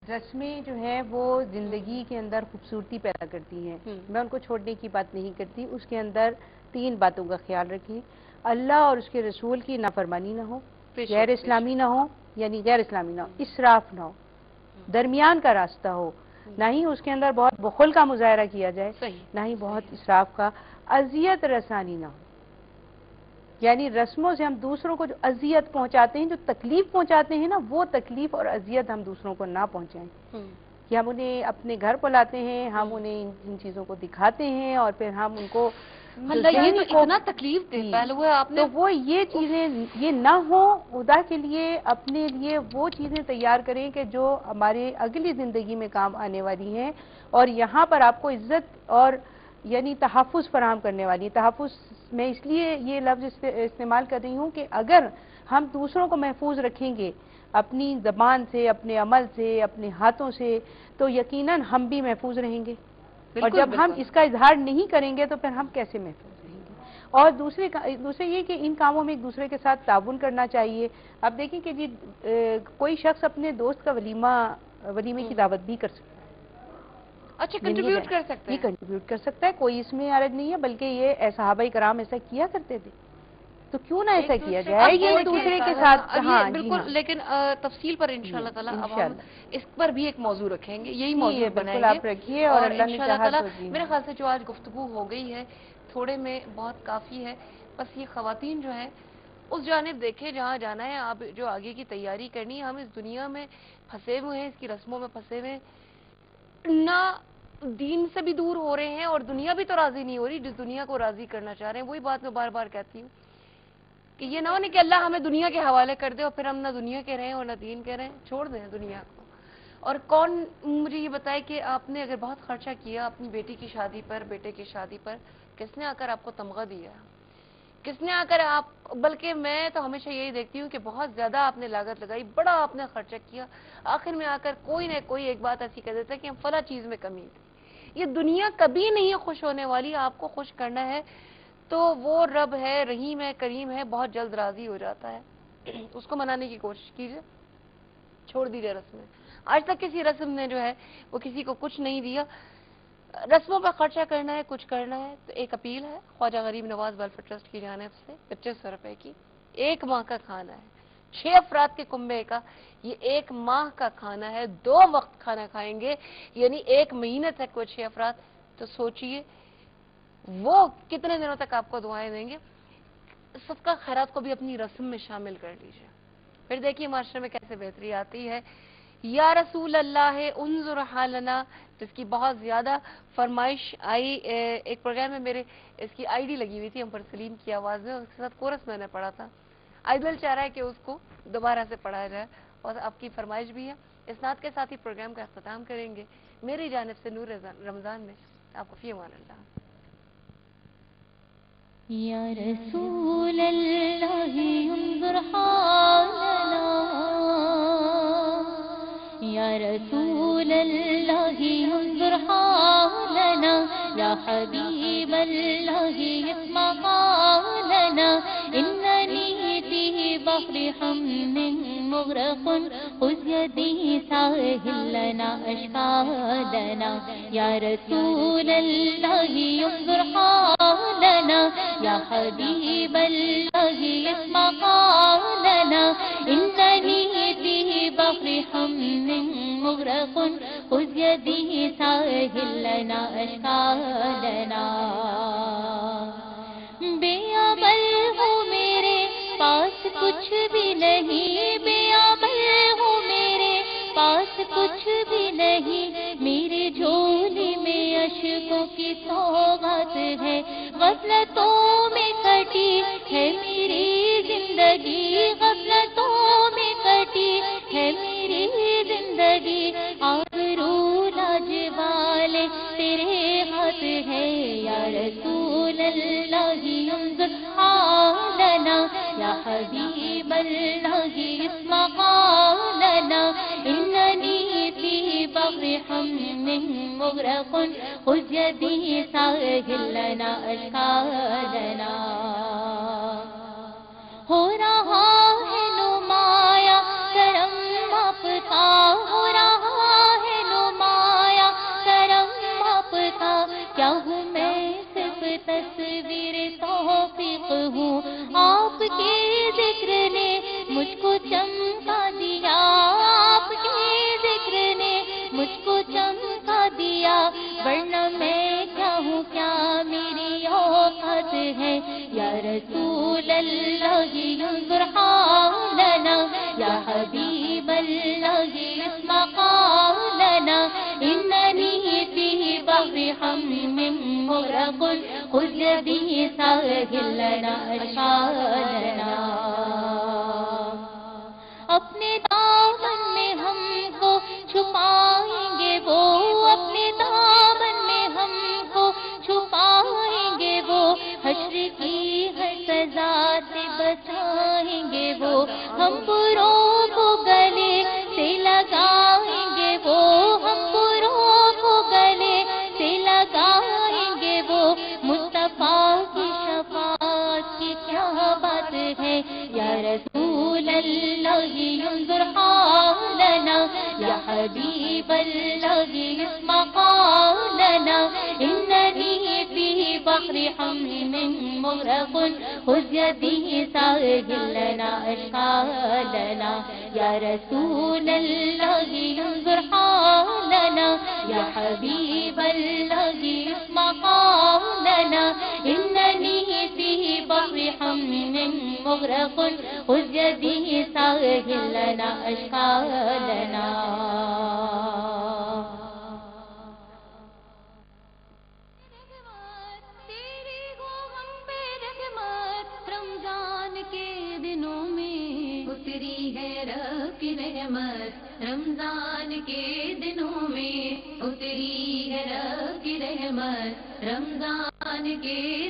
رسمیں جو ہیں وہ زندگی کے اندر خوبصورتی پیدا کرتی ہیں. میں ان کو چھوڑنے کی بات نہیں کرتی. اس کے اندر 3 باتوں کا خیال رکھیں. اللہ اور اس کے رسول کی نافرمانی نہ ہو، غیر اسلامی نہ ہو، یعنی غیر اسلامی نہ ہو، اسراف نہ ہو، درمیان کا راستہ ہو. نہ ہی اس کے اندر بہت بخل کا مظاہرہ کیا جائے، نہ ہی بہت اسراف کا. اذیت رسانی نہ ہو، یعنی رسموں سے ہم دوسروں کو جو اذیت پہنچاتے ہیں، جو تکلیف پہنچاتے ہیں نا، وہ تکلیف اور اذیت ہم دوسروں کو نہ پہنچائیں. کہ ہم انہیں اپنے گھر بلاتے ہیں، ہم انہیں ان چیزوں کو دکھاتے ہیں اور پھر ہم ان کو اتنا تکلیف دیتا ہے آپ نے. تو وہ یہ چیزیں یہ نہ ہو. خدا کے لیے اپنے لیے وہ چیزیں تیار کریں کہ جو ہمارے اگلی زندگی میں کام آنے والی ہیں، اور یہاں پر آپ کو عزت اور یعنی تحفظ فراہم کرنے والی. تحفظ میں اس لیے یہ لفظ استعمال کر رہی ہوں کہ اگر ہم دوسروں کو محفوظ رکھیں گے اپنی زبان سے، اپنے عمل سے، اپنے ہاتھوں سے، تو یقیناً ہم بھی محفوظ رہیں گے. اور جب ہم اس کا اظہار نہیں کریں گے تو پھر ہم کیسے محفوظ رہیں گے. اور دوسرے یہ کہ ان کاموں میں ایک دوسرے کے ساتھ تعاون کرنا چاہیے. اب دیکھیں کہ جی کوئی شخص اپنے دوست کا ولیمے کی دعوت بھی کر سکتا ہے. اچھا، کنٹریبیوٹ کر سکتے ہیں. یہ کنٹریبیوٹ کر سکتا ہے، کوئی اس میں حرج نہیں ہے. بلکہ یہ صحابہ کرام ایسا کیا کرتے تھے، تو کیوں نہ ایسا کیا جائے یہ دوسرے کے ساتھ. بالکل، لیکن تفصیل پر انشاءاللہ تعالی اب ہم اس پر بھی ایک موضوع رکھیں گے. یہی موضوع بنائیں گے. آپ رکھیے اور اللہ نے چاہا تو میرے خیال سے جو آج گفتگو ہو گئی ہے تھوڑے میں بہت کافی ہے. بس یہ خواتین جو ہیں اس جانب دیکھیں جہاں جانا ہے. آپ جو آگے کی تیاری کرنی ہے، ہم اس دنیا میں پھنسے ہوئے ہیں، اس کی رسموں میں پھنسے ہوئے ہیں، نہ دین سے بھی دور ہو رہے ہیں اور دنیا بھی تو راضی نہیں ہو رہی جس دنیا کو راضی کرنا چاہ رہے ہیں. وہی بات میں بار بار کہتی ہوں کہ یہ نہ ہونے کہ اللہ ہمیں دنیا کے حوالے کر دے اور پھر ہم نہ دنیا کے رہیں اور نہ دین کے رہیں. چھوڑ دیں دنیا کو. اور کون مجھے یہ بتائے کہ آپ نے اگر بہت خرچہ کیا اپنی بیٹی کی شادی پر، بیٹے کی شادی پر، کس نے آ کر آپ کو تمغہ دیا؟ کس نے آ کر بلکہ میں تو ہمیشہ یہی دیکھتی ہوں کہ بہت زیادہ آپ نے لاگت لگائی، بڑا آپ نے خرچہ کیا، آخر میں آ کر کوئی نہ کوئی ایک بات ایسی کہہ دیتا ہے کہ ہم فلاں چیز میں کمی تھی. یہ دنیا کبھی نہیں خوش ہونے والی. آپ کو خوش کرنا ہے تو وہ رب ہے، رحیم ہے، کریم ہے، بہت جلد راضی ہو جاتا ہے. اس کو منانے کی کوشش کیجئے، چھوڑ دیجئے رسمیں. آج تک کسی رسم نے جو ہے وہ کسی کو کچھ نہیں دیا. رسموں پر خرچہ کرنا ہے، کچھ کرنا ہے تو ایک اپیل ہے خواجہ غریب نواز ویلفیئر ٹرسٹ کی جانب سے 2500 روپے کی 1 ماہ کا کھانا ہے. 6 افراد کے کنبے کا یہ 1 ماہ کا کھانا ہے. 2 وقت کھانا کھائیں گے، یعنی 1 مہینے تک وہ 6 افراد. تو سوچئے وہ کتنے دنوں تک آپ کو دعائیں دیں گے. صدقہ خیرات کو بھی اپنی رسم میں شامل کر لیجئے. پھر دیکھیے معاشرے میں کیسے بہتری آتی ہے. یا رسول اللہ انظر حالنا، جس کی بہت زیادہ فرمائش آئی. ایک پروگرام میں میرے اس کی آئی ڈی لگی ہوئی تھی امبر سلیم کی آواز میں، اس کے ساتھ کورس میں نے پڑھا تھا. دل چاہ رہا ہے کہ اس کو دوبارہ سے پڑھایا جائے اور آپ کی فرمائش بھی ہے. اس نعت کے ساتھ ہی پروگرام کا اختتام کریں گے. میری جانب سے نور رمضان میں آپ کو فی امان اللہ. یا رسول اللہ انظر حالنا، یا رسول اللہ انظر حالنا، یا حبیب اللہ اسمع قالنا، اننی فی بحر حمن مغرق خذ یدی ساحل لنا اشهادنا. یا رسول اللہ انظر حالنا، یا حبیب اللہ اسمع قالنا، اننی فی بحر حمن مغرق خذ یدی ساحل لنا اشهادنا. بے عمل ہوں میرے پاس کچھ بھی نہیں، بے عمل ہوں میرے پاس کچھ بھی نہیں، میری جھولی میں اشکوں کی سوغات ہے، غفلتوں میں کٹی ہے میری زندگی، غفلتوں میں کٹی ہے میری زندگی، آبرو لاج والے تیرے ہاتھ ہے. یا رسول اللہ انظر حالنا، یا حبیب اللہ اسمع قالنا، اننی فی بحر حمن مغرق خذ یدی ساحل لنا اشهادنا. ہو رہا ہے نمایاں کرم آپ کا، ہو رہا ورنہ میں کیا ہوں، کیا میری اوقات ہے، یا رسول اللہ انظر حالنا، یا حبیب اللہ اسمع قولنا، اننی فی بحر ہم مغرق، خذ یدی ساحل لنا اشعالنا۔ اپنے دامن میں ہم کو چھپائیں گے وہ، اپنے دامن میں ہم کو چھپائیں گے وہ، حشر کی ہر سزا سے بچائیں گے وہ، ہم بروں کو گلے سے لگائیں گے وہ، ہم بروں کو گلے سے لگائیں گے وہ، مصطفیٰ کی شفاعت کی کیا بات ہے، یا رسول اللہ انظر حالنا، یا حبیب اللہ اسمع قولنا، اننی فی بحر ہم مغرق، خذ یدی ساحل لنا اشعالنا، یا رسول اللہ انظر حالنا، یا حبیب اللہ اسمع قولنا، اننی فی بحر ہم مغرق، خذ یدی ساحل لنا اشعالنا۔ تیری ہو ہم پہ رحمت، رمضان کے دنوں میں اتری ہے رب کی رحمت، رمضان کے دنوں میں اتری ہے رب کی رحمت، رمضان کے